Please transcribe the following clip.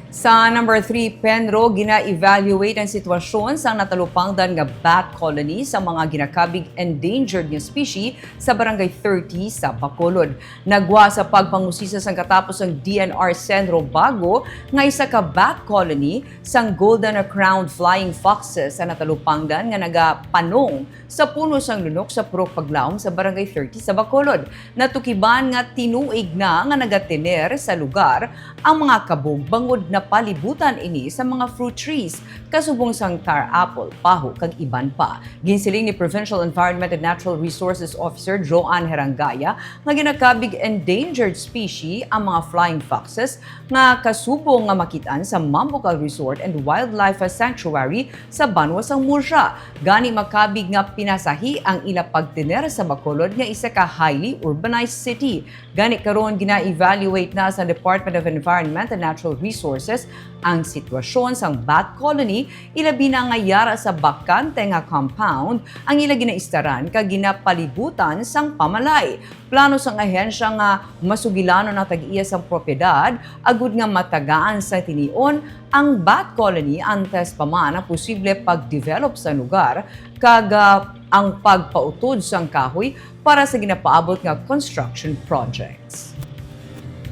Sa number 3, PENRO, gina-evaluate ang sitwasyon sa natalupangdan nga bat colony sa mga ginakabig endangered nga species sa Barangay 30 sa Bacolod. Nagwa sa pagpangusisa sang katapos ang DNR Sendro Bago nga isa ka bat colony sang golden crowned flying foxes sa natalupangdan nga nagapanong sa puno sang lunok sa Purok Paglaom sa Barangay 30 sa Bacolod. Natukiban nga tinuig na nga nagatiner sa lugar ang mga kabog bangod na palibutan ini sa mga fruit trees, kasubong sang tar apple, paho, kag iban pa. Ginsiling ni Provincial Environment and Natural Resources Officer Joanne Herangaya nga ginakabig endangered species ang mga flying foxes nga kasubong nga makitaan sa Mambucal Resort and Wildlife Sanctuary sa Banwa sang Murcia. Gani makabig nga pinasahi ang ila pagtiner sa Bacolod nga isa ka highly urbanized city. Gani karon gina-evaluate na sa Department of Environment and Natural Resources ang sitwasyon sang bat colony, ilabi na nga yara sa bakante nga compound ang ila ginaistaran kag ginapalibutan sang pamalay. Plano sang ahensya nga masugilano na tag-iya sang propiedad agud nga matagaan sa tinion ang bat colony antes pa man ang posible pag-develop sa lugar kag ang pagpautod sang kahoy para sa ginapaabot nga construction projects.